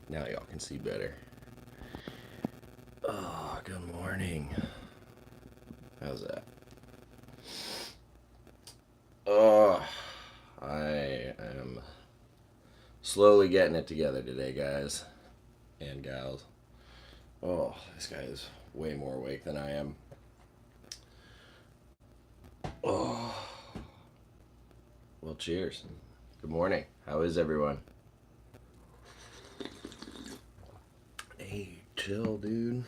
Now y'all can see better. Oh, good morning. How's that? Oh, I am slowly getting it together today, guys and gals. Oh, this guy is way more awake than I am. Oh, well, cheers. Good morning. How is everyone? Hey, chill, dude.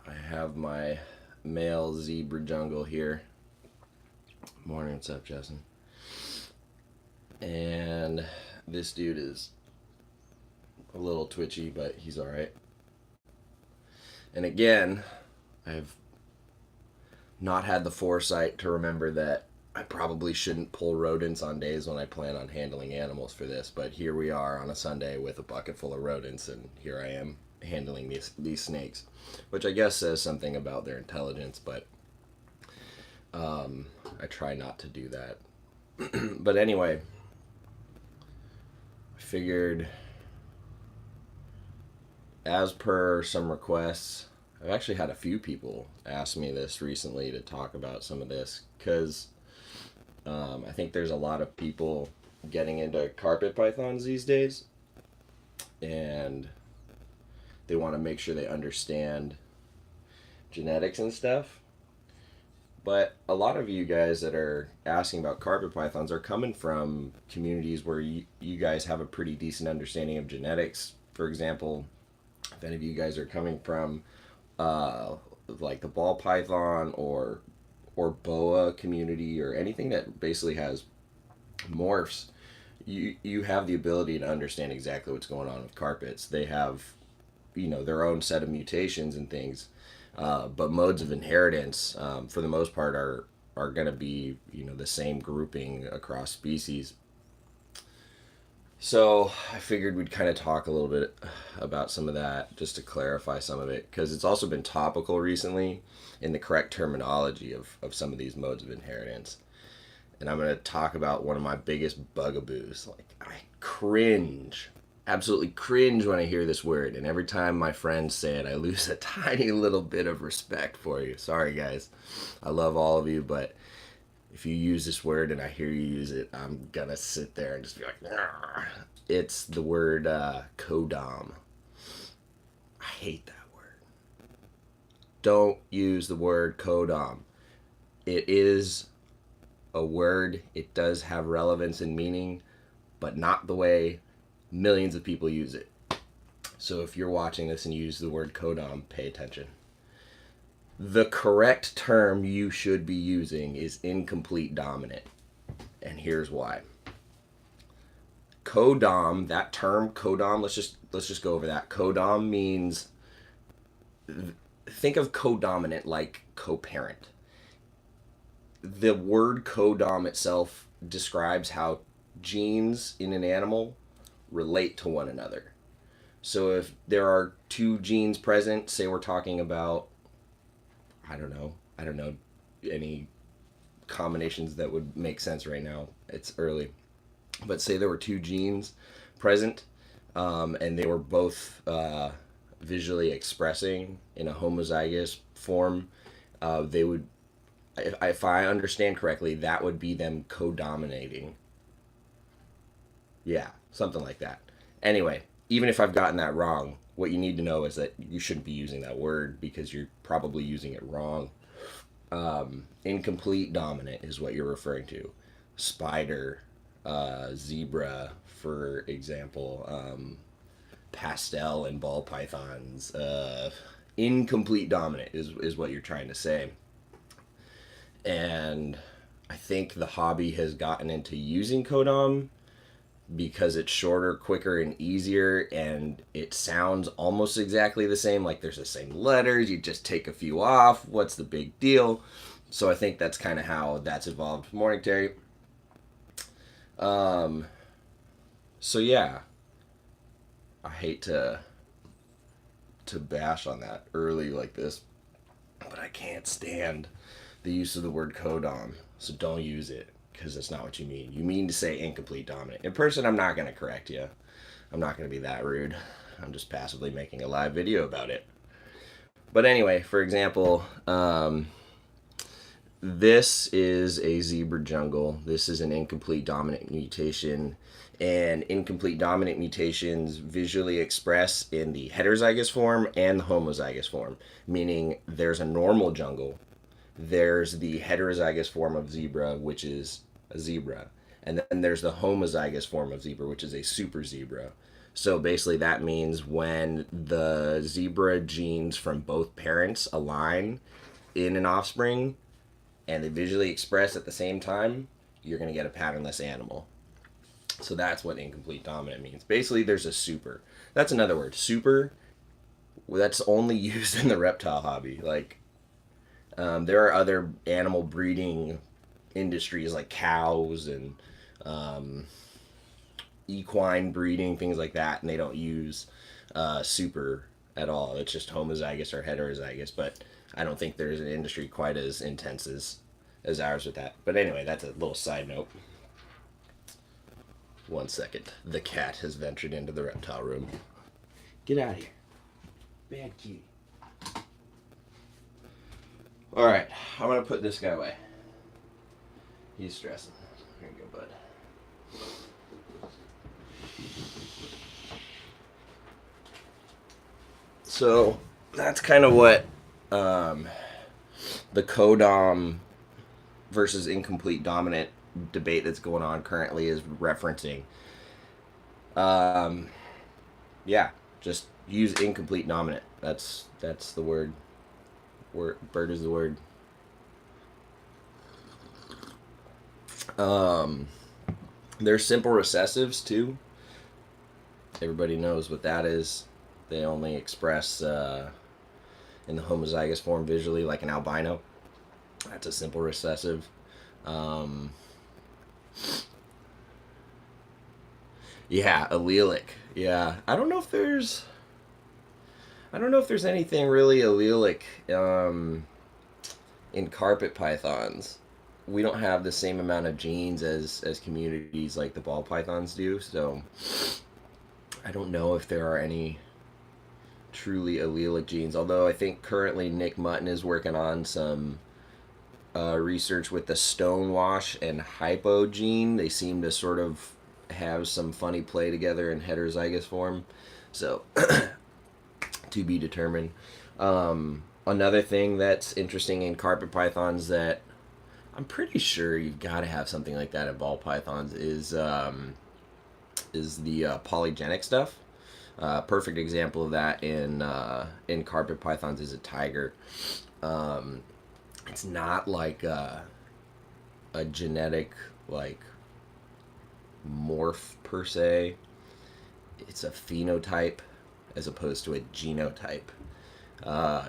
I have my male zebra jungle here. Morning, what's up, Justin? And this dude is a little twitchy, but he's alright. And again, I've not had the foresight to remember that I probably shouldn't pull rodents on days when I plan on handling animals for this, but here we are on a Sunday with a bucket full of rodents, and here I am handling these snakes, which I guess says something about their intelligence, but I try not to do that. But anyway, I figured, as per some requests, I've actually had a few people ask me this recently to talk about some of this because I think there's a lot of people getting into carpet pythons these days, and they want to make sure they understand genetics and stuff. But a lot of you guys that are asking about carpet pythons are coming from communities where you guys have a pretty decent understanding of genetics. For example, if any of you guys are coming from uh, like the ball python or boa community or anything that basically has morphs, you have the ability to understand exactly what's going on with carpets. They have their own set of mutations and things, but modes of inheritance for the most part are going to be the same grouping across species. So I figured we'd kind of talk a little bit about some of that just to clarify some of it, because it's also been topical recently in the correct terminology of some of these modes of inheritance. And I'm going to talk about one of my biggest bugaboos. Like, I cringe, absolutely cringe when I hear this word. And every time my friends say it, I lose a tiny little bit of respect for you. Sorry, guys. I love all of you, but if you use this word and I hear you use it, I'm gonna sit there and just be like, "Nah." It's the word codom. I hate that word. Don't use the word codom. It is a word, it does have relevance and meaning, but not the way millions of people use it. So if you're watching this and you use the word codom, pay attention. The correct term you should be using is incomplete dominant. And here's why. Codom, that term codom, let's just go over that. Codom means, think of codominant like co-parent. The word codom itself describes how genes in an animal relate to one another. So if there are two genes present, say we're talking about, I don't know any combinations that would make sense right now. It's early. But say there were two genes present, and they were both visually expressing in a homozygous form, they would, if I understand correctly, that would be them co-dominating. Yeah, something like that. Anyway, even if I've gotten that wrong, what you need to know is that you shouldn't be using that word because you're probably using it wrong. Incomplete dominant is what you're referring to. Spider, zebra, for example, pastel and ball pythons. Incomplete dominant is what you're trying to say. And I think the hobby has gotten into using codom because it's shorter, quicker, and easier, and it sounds almost exactly the same. Like there's the same letters, you just take a few off. What's the big deal? So I think that's kind of how that's evolved. Morning, Terry. Um, so yeah, I hate to bash on that early like this, but I can't stand the use of the word codom, so don't use it. because that's not what you mean. You mean to say incomplete dominant. In person, I'm not going to correct you. I'm not going to be that rude. I'm just passively making a live video about it. But anyway, for example, this is a zebra jungle. This is an incomplete dominant mutation. And incomplete dominant mutations visually express in the heterozygous form and the homozygous form, meaning there's a normal jungle, there's the heterozygous form of zebra, which is a zebra, and then there's the homozygous form of zebra, which is a super zebra. So basically, that means when the zebra genes from both parents align in an offspring and they visually express at the same time, you're going to get a patternless animal. So that's what incomplete dominant means. Basically, there's a super. That's another word. Super, that's only used in the reptile hobby. Like, there are other animal breeding industries like cows and equine breeding, things like that, and they don't use super at all. It's just homozygous or heterozygous, but I don't think there's an industry quite as intense as ours with that. But anyway, that's a little side note. 1 second. The cat has ventured into the reptile room. Get out of here. Bad kitty. Alright, I'm going to put this guy away. He's stressing. Here you go, bud. So, that's kind of what the co-dom versus incomplete dominant debate that's going on currently is referencing. Yeah, just use incomplete dominant. That's the word. Bird is the word. There's simple recessives too. Everybody knows what that is. They only express in the homozygous form visually, like an albino. That's a simple recessive. Yeah, allelic. Yeah, I don't know if there's anything really allelic in carpet pythons. We don't have the same amount of genes as communities like the ball pythons do, so I don't know if there are any truly allelic genes. Although I think currently Nick Mutton is working on some research with the stonewash and hypo gene. They seem to sort of have some funny play together in heterozygous form, so to be determined. Another thing that's interesting in carpet pythons that I'm pretty sure you've got to have something like that in ball pythons is the polygenic stuff. Perfect example of that in carpet pythons is a tiger. It's not like a genetic like morph per se. It's a phenotype as opposed to a genotype.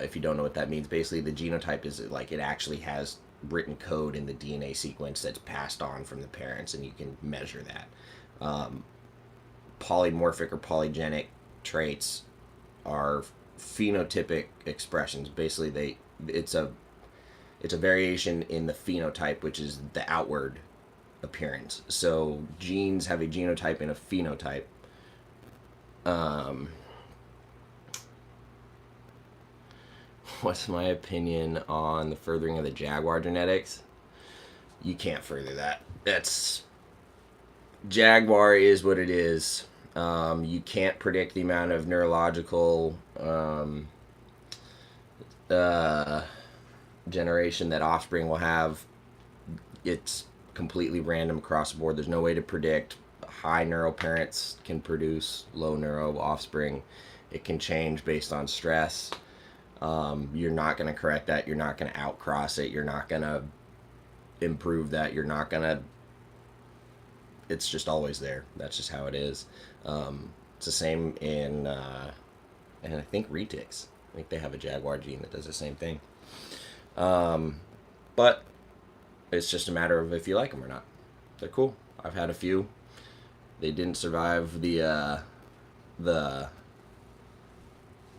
If you don't know what that means, basically the genotype is like it actually has written code in the DNA sequence that's passed on from the parents, and you can measure that. Polymorphic or polygenic traits are phenotypic expressions. Basically, it's a variation in the phenotype, which is the outward appearance. So genes have a genotype and a phenotype. What's my opinion on the furthering of the jaguar genetics? You can't further that. Jaguar is what it is. You can't predict the amount of neurological generation that offspring will have. It's completely random across the board. There's no way to predict. High neural parents can produce low neural offspring. It can change based on stress. You're not going to correct that. You're not going to outcross it. You're not going to improve that. You're not going to... It's just always there. That's just how it is. It's the same in... and I think retics. I think they have a jaguar gene that does the same thing. But it's just a matter of if you like them or not. They're cool. I've had a few. They didn't survive the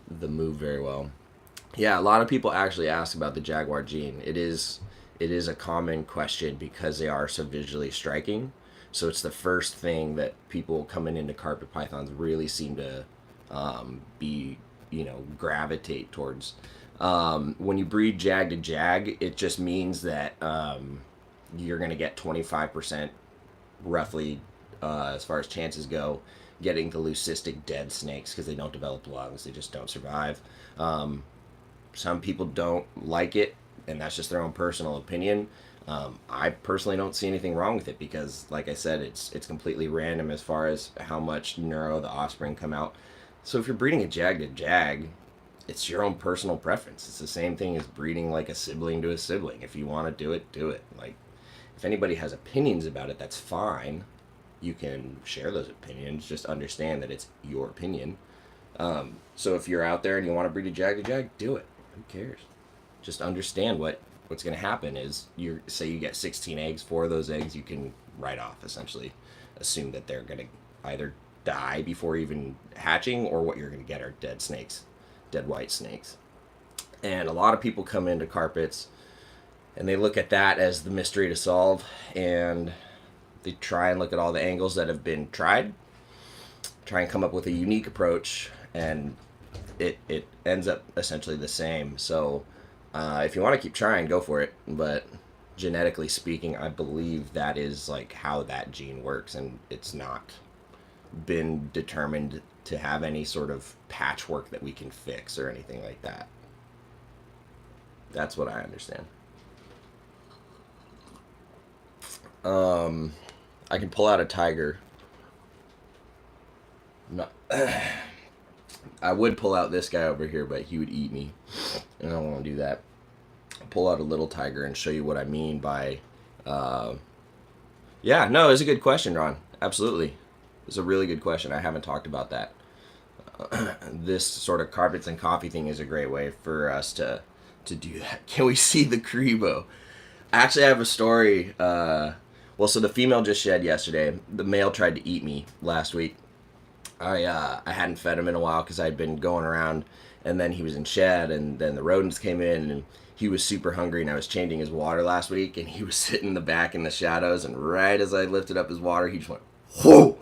move very well. Yeah, a lot of people actually ask about the jaguar gene. It is it is a common question because they are so visually striking. So it's the first thing that people coming into carpet pythons really seem to be, gravitate towards. When you breed jag to jag, it just means that you're going to get 25% roughly, as far as chances go, getting the leucistic dead snakes because they don't develop lungs. They just don't survive. Some people don't like it, and that's just their own personal opinion. I personally don't see anything wrong with it because, like I said, it's completely random as far as how much neuro the offspring come out. So if you're breeding a jag to jag, it's your own personal preference. It's the same thing as breeding like a sibling to a sibling. If you want to do it, do it. Like, if anybody has opinions about it, that's fine. You can share those opinions. Just understand that it's your opinion. So if you're out there and you want to breed a jag to jag, do it. Who cares? Just understand what's going to happen is you say you get 16 eggs. 4 of those eggs you can write off, essentially. Assume that they're going to either die before even hatching, or what you're going to get are dead snakes, dead white snakes. And a lot of people come into carpets and they look at that as the mystery to solve, and they try and look at all the angles that have been tried, try and come up with a unique approach, and it ends up essentially the same. So if you want to keep trying, go for it. But genetically speaking, I believe that is like how that gene works, and it's not been determined to have any sort of patchwork that we can fix or anything like that. That's what I understand. I can pull out a tiger. No, I would pull out this guy over here, but he would eat me, and I don't want to do that. I'll pull out a little tiger and show you what I mean by, yeah, no, it's a good question, Ron. Absolutely. It's a really good question. I haven't talked about that. This sort of carpets and coffee thing is a great way for us to do that. Can we see the Crebo? Actually, I have a story. Well, so the female just shed yesterday. The male tried to eat me last week. I hadn't fed him in a while because I'd been going around, and then he was in shed, and then the rodents came in, and he was super hungry, and I was changing his water last week, and he was sitting in the back in the shadows, and right as I lifted up his water, he just went, whoa!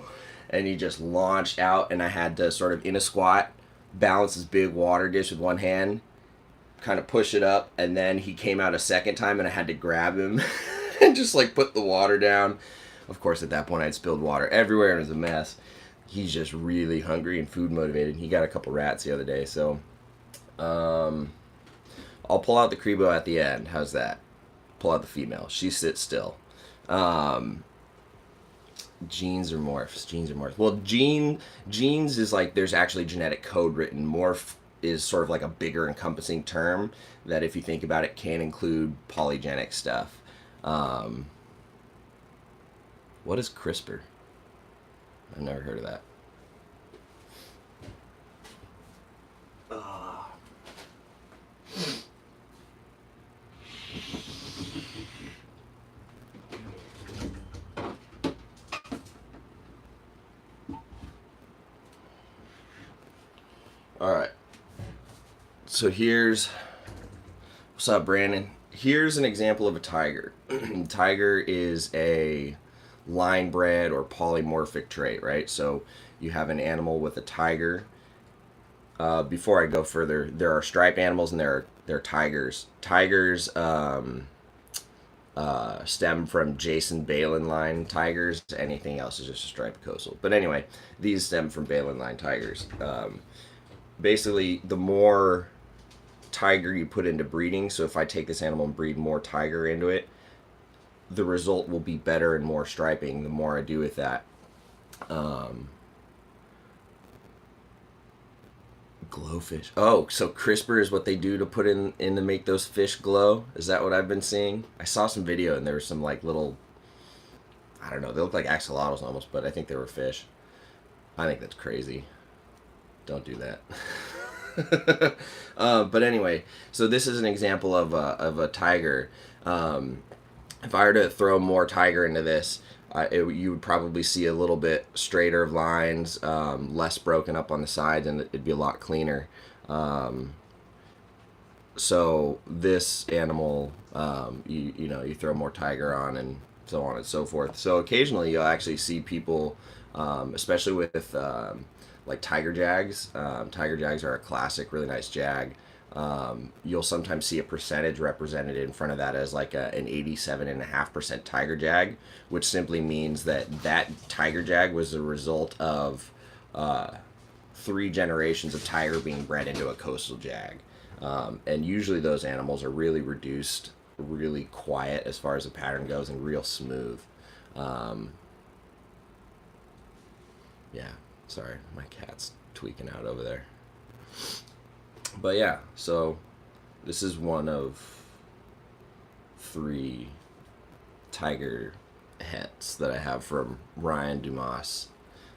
And he just launched out, and I had to sort of, in a squat, balance his big water dish with one hand, kind of push it up, and then he came out a second time, and I had to grab him and just like put the water down. Of course, at that point, I'd spilled water everywhere, and it was a mess. He's just really hungry and food motivated. He got a couple rats the other day, so I'll pull out the Crebo at the end. How's that? Pull out the female. She sits still. Genes or morphs? Genes or morphs? Well, genes is like there's actually genetic code written. Morph is sort of like a bigger encompassing term that, if you think about it, can include polygenic stuff. What is CRISPR? I've never heard of that. All right. So what's up, Brandon? Here's an example of a tiger. Tiger is a line bred or polymorphic trait, right? So you have an animal with a tiger. Before I go further, there are striped animals and there are tigers. Tigers stem from Jason Balin line tigers. Anything else is just a striped coastal. But anyway, these stem from Balin line tigers. Basically, the more tiger you put into breeding, so if I take this animal and breed more tiger into it, the result will be better and more striping the more I do with that. Glowfish. Oh, so CRISPR is what they do to put in to make those fish glow? Is that what I've been seeing? I saw some video and there were some like little, I don't know, they look like axolotls almost, but I think they were fish. I think that's crazy. Don't do that. But anyway, so this is an example of a tiger. If I were to throw more tiger into this, you would probably see a little bit straighter of lines, less broken up on the sides, and it'd be a lot cleaner. So this animal, you know, you throw more tiger on and so on and so forth. So occasionally you'll actually see people, especially with like tiger jags. Tiger jags are a classic, really nice jag. You'll sometimes see a percentage represented in front of that as like an 87.5% tiger jag, which simply means that that tiger jag was the result of uh, 3 generations of tiger being bred into a coastal jag. And usually those animals are really reduced, really quiet as far as the pattern goes, and real smooth. Um, yeah, sorry, my cat's tweaking out over there. But yeah, so this is one of 3 tiger hets that I have from Ryan Dumas.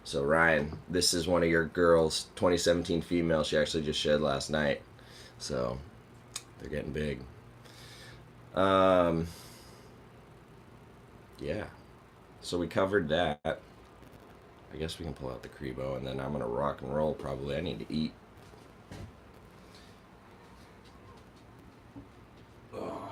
So Ryan, this is one of your girls, 2017 female. She actually just shed last night. So they're getting big. Um, yeah. So we covered that. I guess we can pull out the Crebo, and then I'm gonna rock and roll. Probably. I need to eat. Oh.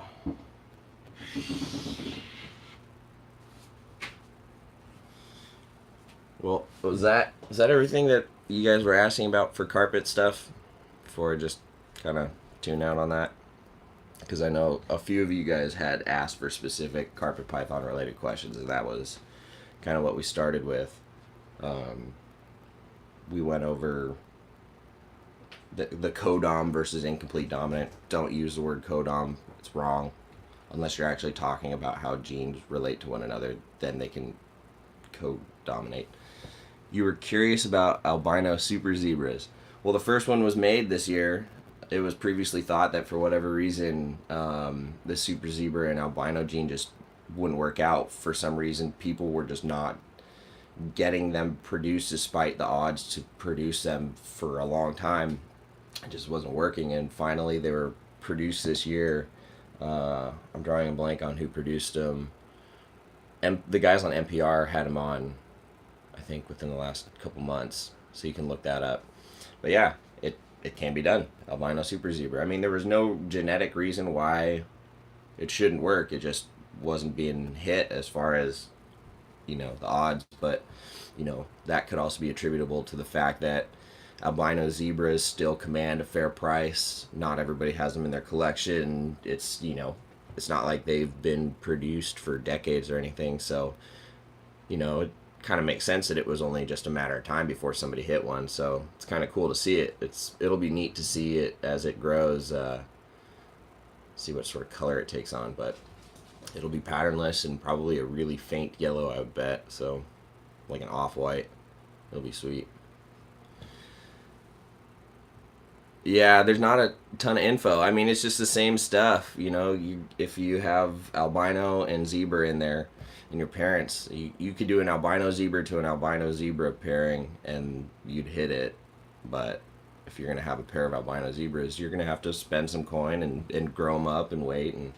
Well, was that everything that you guys were asking about for carpet stuff? Before I just kind of tune out on that, because I know a few of you guys had asked for specific carpet python related questions, and that was kind of what we started with. Um, we went over the codom versus incomplete dominant. Don't use the word codom; it's wrong. Unless you're actually talking about how genes relate to one another, then they can co-dominate. You were curious about albino super zebras. Well, the first one was made this year. It was previously thought that for whatever reason, the super zebra and albino gene just wouldn't work out. For some reason, people were just not getting them produced despite the odds to produce them for a long time. It just wasn't working, and finally they were produced this year. I'm drawing a blank on who produced them. And the guys on NPR had them on, I think, within the last couple months, so you can look that up. But yeah, it can be done. Albino super zebra. I mean, there was no genetic reason why it shouldn't work. It just wasn't being hit as far as, the odds. But that could also be attributable to the fact that albino zebras still command a fair price. Not everybody has them in their collection. It's not like they've been produced for decades or anything. So it kind of makes sense that it was only just a matter of time before somebody hit one. So it's kind of cool to see it. It'll be neat to see it as it grows. See what sort of color it takes on, but it'll be patternless and probably a really faint yellow, I would bet. So like an off-white. It'll be sweet. Yeah, there's not a ton of info. I mean, it's just the same stuff. If you have albino and zebra in there, and your parents, you could do an albino zebra to an albino zebra pairing, and you'd hit it. But if you're gonna have a pair of albino zebras, you're gonna have to spend some coin and grow them up and wait. And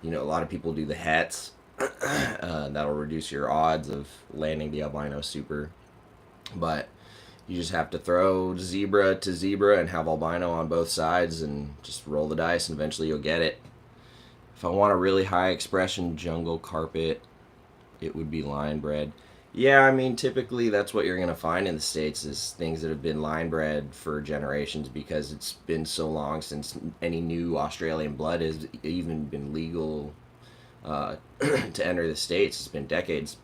a lot of people do the hets. That'll reduce your odds of landing the albino super. But you just have to throw zebra to zebra and have albino on both sides and just roll the dice, and eventually you'll get it. If I want a really high expression jungle carpet, it would be line bred. Yeah, I mean, typically that's what you're going to find in the States is things that have been line bred for generations, because it's been so long since any new Australian blood has even been legal to enter the States. It's been decades.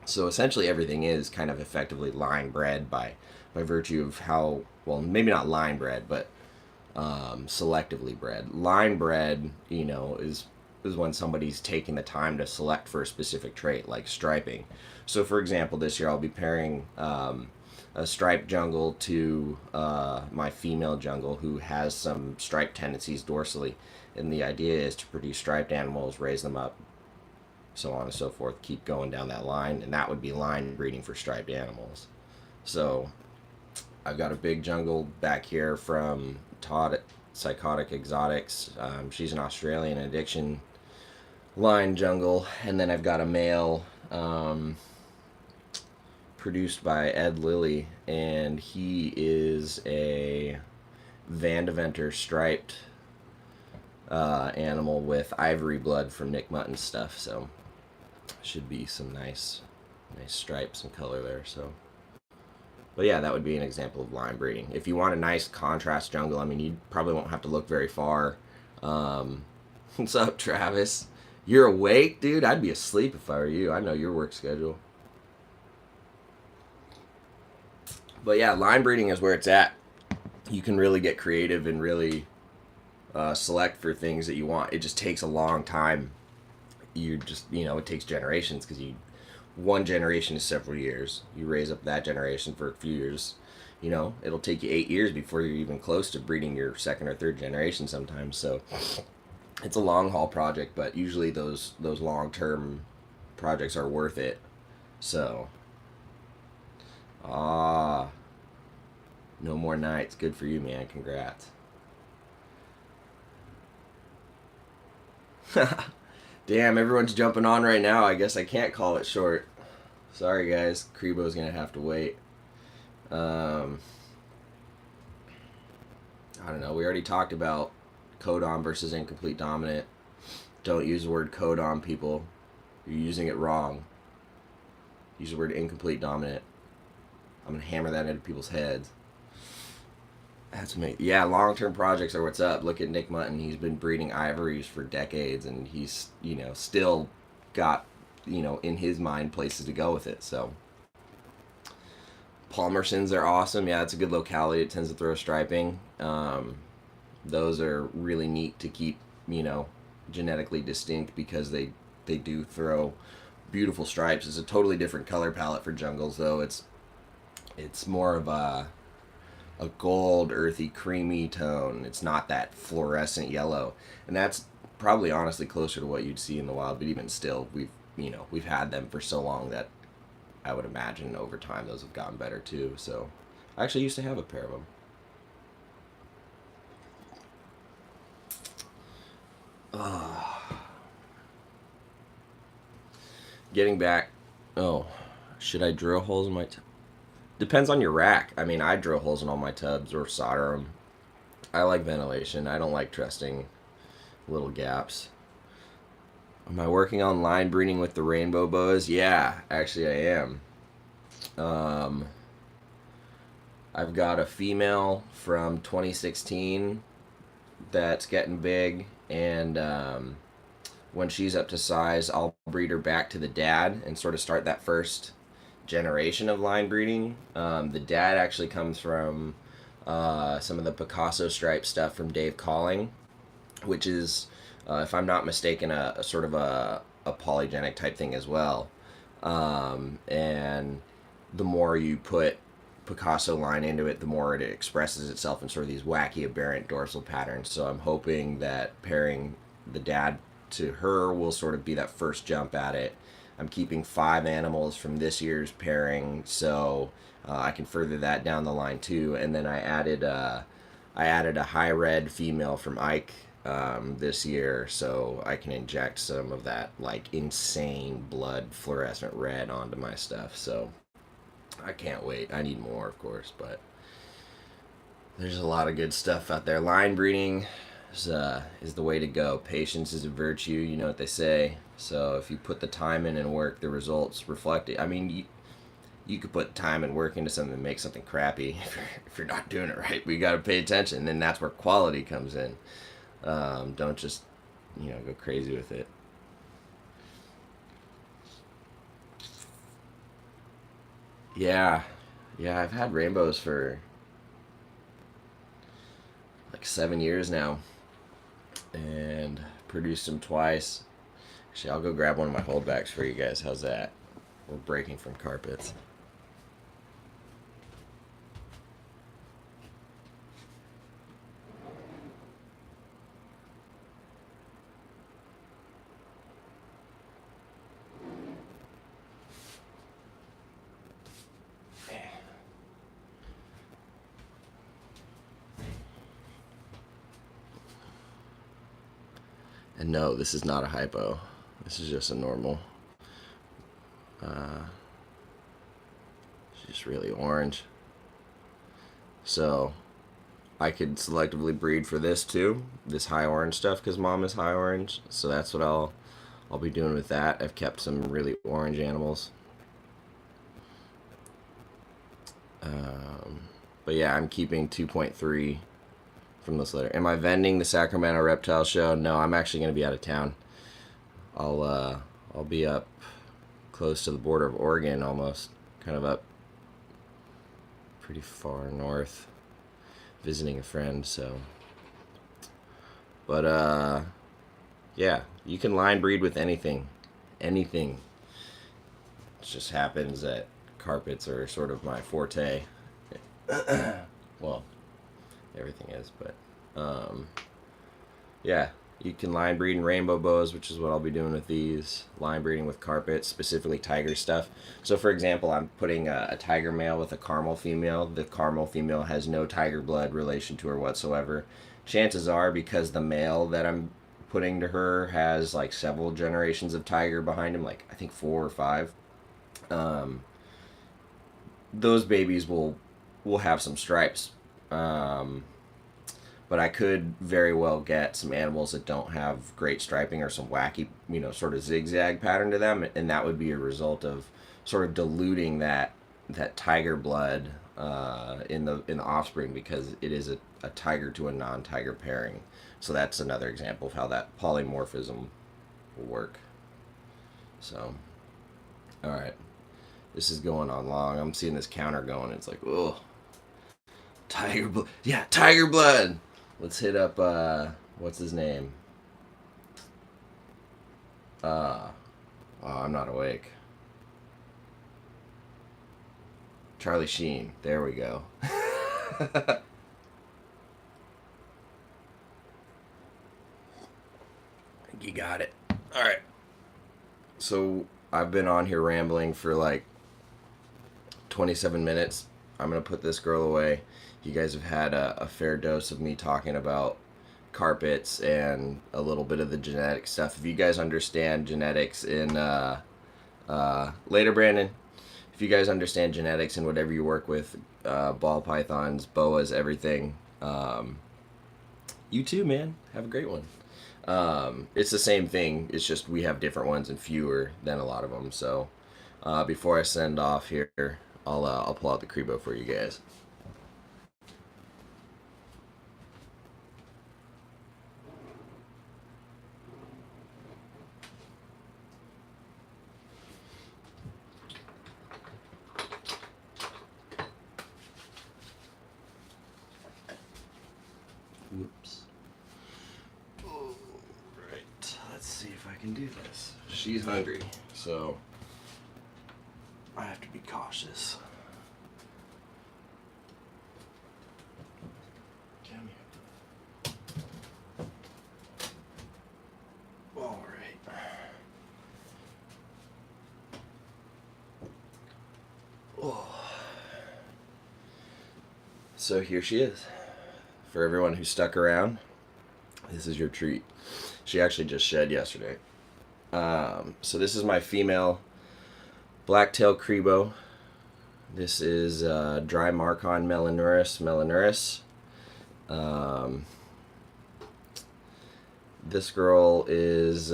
So essentially everything is kind of effectively line bred by virtue of how, well, maybe not line bred, but selectively bred. Line bred, is when somebody's taking the time to select for a specific trait, like striping. So, for example, this year I'll be pairing a striped jungle to my female jungle who has some striped tendencies dorsally. And the idea is to produce striped animals, raise them up, so on and so forth, keep going down that line. And that would be line breeding for striped animals. So, I've got a big jungle back here from Todd at Psychotic Exotics. She's an Australian addiction line jungle. And then I've got a male produced by Ed Lilly, and he is a Van Deventer striped animal with ivory blood from Nick Mutton's stuff. So should be some nice stripes and color there. So, but yeah, that would be an example of line breeding. If you want a nice contrast jungle, I mean, you probably won't have to look very far. What's up, Travis? You're awake, dude? I'd be asleep if I were you. I know your work schedule. But yeah, line breeding is where it's at. You can really get creative and really select for things that you want. It just takes a long time. It takes generations because one generation is several years. You raise up that generation for a few years. It'll take you 8 years before you're even close to breeding your second or third generation sometimes. So it's a long haul project, but usually those long term projects are worth it. So, no more nights. Good for you, man. Congrats. Damn, everyone's jumping on right now. I guess I can't call it short. Sorry, guys. Krebo's gonna have to wait. I don't know. We already talked about codon versus incomplete dominant. Don't use the word codon, people. You're using it wrong. Use the word incomplete dominant. I'm gonna hammer that into people's heads. That's me. Yeah, long-term projects are what's up. Look at Nick Mutton. He's been breeding ivories for decades, and he's still got in his mind places to go with it. So Palmersons are awesome. Yeah, it's a good locality. It tends to throw striping. Those are really neat to keep genetically distinct because they do throw beautiful stripes. It's a totally different color palette for jungles, though. It's more of a gold, earthy, creamy tone. It's not that fluorescent yellow, and that's probably honestly closer to what you'd see in the wild. But even still, we've had them for so long that I would imagine over time those have gotten better too. So I actually used to have a pair of them. Getting back. Oh, should I drill holes in my depends on your rack. I mean, I drill holes in all my tubs or solder them. I like ventilation. I don't like trusting little gaps. Am I working on line breeding with the rainbow boas? Yeah, actually I am. I've got a female from 2016 that's getting big, and when she's up to size, I'll breed her back to the dad and sort of start that first generation of line breeding. The dad actually comes from some of the Picasso stripe stuff from Dave Calling, which is, if I'm not mistaken, a sort of a polygenic type thing as well. And the more you put Picasso line into it, the more it expresses itself in sort of these wacky aberrant dorsal patterns. So I'm hoping that pairing the dad to her will sort of be that first jump at it. I'm keeping 5 animals from this year's pairing, so I can further that down the line too. And then I added a high red female from Ike this year, so I can inject some of that like insane blood fluorescent red onto my stuff. So I can't wait. I need more, of course, but there's a lot of good stuff out there. Line breeding is the way to go. Patience is a virtue, you know what they say. So if you put the time in and work, the results reflect it. I mean, you could put time and work into something and make something crappy if you're not doing it right. We got to pay attention, and then that's where quality comes in. Don't just go crazy with it. Yeah, yeah, I've had rainbows for like 7 years now, and produced them twice. Actually, I'll go grab one of my holdbacks for you guys. How's that? We're breaking from carpets. And no, this is not a hypo. This is just a normal. It's just really orange. So I could selectively breed for this too, this high orange stuff, because mom is high orange. So that's what I'll be doing with that. I've kept some really orange animals. Um, but yeah, I'm keeping 2.3 from this litter. Am I vending the Sacramento Reptile Show? No, I'm actually going to be out of town. I'll be up close to the border of Oregon, almost kind of up pretty far north, visiting a friend. So, but yeah, you can line breed with anything, anything. It just happens that carpets are sort of my forte. Well, everything is, but yeah, you can line breed in rainbow bows, which is what I'll be doing with these. Line breeding with carpets, specifically tiger stuff. So, for example, I'm putting a tiger male with a caramel female. The caramel female has no tiger blood relation to her whatsoever. Chances are, because the male that I'm putting to her has like several generations of tiger behind him, like I think 4 or 5. Um, those babies will have some stripes. Um, but I could very well get some animals that don't have great striping or some wacky, sort of zigzag pattern to them, and that would be a result of sort of diluting that tiger blood in the offspring, because it is a tiger to a non-tiger pairing. So that's another example of how that polymorphism will work. So, all right, this is going on long. I'm seeing this counter going. It's like, oh, tiger blood. Yeah, tiger blood. Let's hit up, what's his name? Oh, I'm not awake. Charlie Sheen. There we go. You got it. All right. So I've been on here rambling for like 27 minutes. I'm going to put this girl away. You guys have had a fair dose of me talking about carpets and a little bit of the genetic stuff. If you guys understand genetics in later, Brandon, if you guys understand genetics and whatever you work with, ball pythons, boas, everything, you too, man. Have a great one. It's the same thing. It's just we have different ones and fewer than a lot of them. So before I send off here, I'll pull out the Crebo for you guys. Whoops. All right. Let's see if I can do this. She's hungry, so I have to be cautious. Come here. All right. Oh. So here she is. For everyone who stuck around, this is your treat. She actually just shed yesterday. So this is my female black-tail Crebo. This is dry Marcon melanoris. This girl is,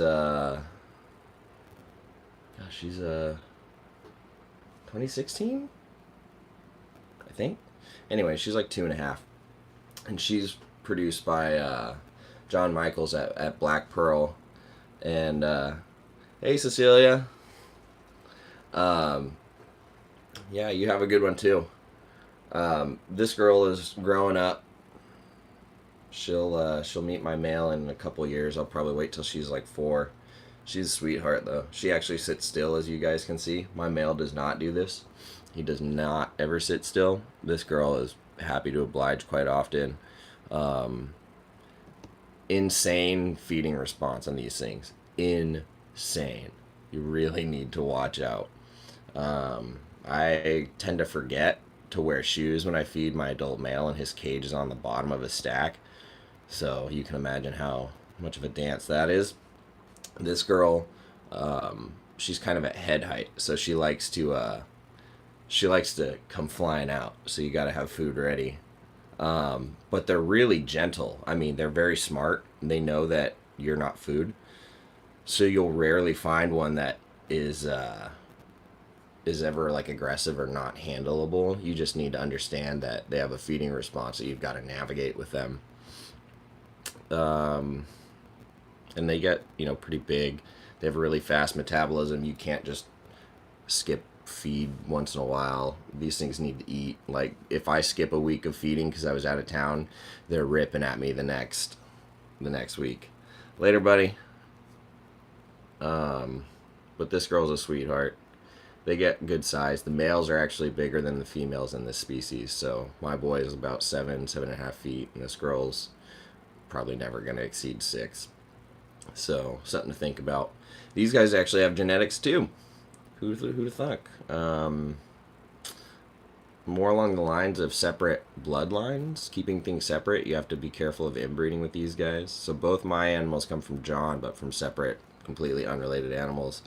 she's 2016, I think. Anyway, she's like 2.5. And she's produced by John Michaels at Black Pearl. And hey, Cecilia. Yeah, you have a good one too. This girl is growing up. She'll meet my male in a couple years. I'll probably wait till she's like 4. She's a sweetheart though. She actually sits still, as you guys can see. My male does not do this. He does not ever sit still. This girl is happy to oblige quite often. Insane feeding response on these things. Insane. You really need to watch out. I tend to forget to wear shoes when I feed my adult male, and his cage is on the bottom of a stack. So you can imagine how much of a dance that is. This girl, she's kind of at head height, so she likes to come flying out. So you got to have food ready. But they're really gentle. I mean, they're very smart. They know that you're not food, so you'll rarely find one that is ever like aggressive or not handleable. You just need to understand that they have a feeding response that you've got to navigate with them. Um, and they get pretty big. They have a really fast metabolism. You can't just skip feed once in a while. These things need to eat. Like if I skip a week of feeding because I was out of town, they're ripping at me the next week. Later, buddy. But this girl's a sweetheart. They get good size. The males are actually bigger than the females in this species. So my boy is about 7.5 feet, and this girl's probably never going to exceed 6. So something to think about. These guys actually have genetics too. Who'd have thunk? More along the lines of separate bloodlines, keeping things separate. You have to be careful of inbreeding with these guys. So both my animals come from John, but from separate, completely unrelated animals.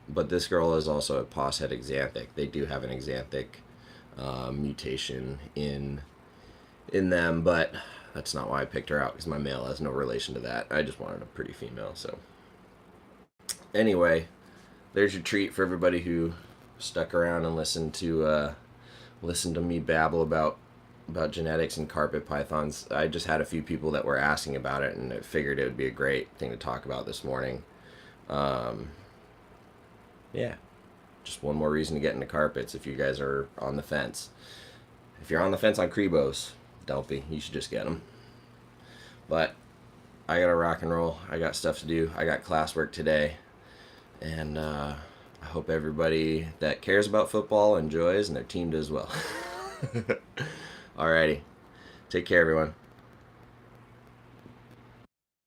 But this girl is also a Posset axanthic. They do have an axanthic mutation in them, but that's not why I picked her out, because my male has no relation to that. I just wanted a pretty female. So anyway, there's your treat for everybody who stuck around and listened to me babble about genetics and carpet pythons. I just had a few people that were asking about it, and I figured it would be a great thing to talk about this morning. Yeah, just one more reason to get into carpets if you guys are on the fence. If you're on the fence on Crebos, don't be. You should just get them. But I gotta rock and roll. I got stuff to do. I got classwork today, and I hope everybody that cares about football enjoys, and their team does well. Alrighty, take care, everyone.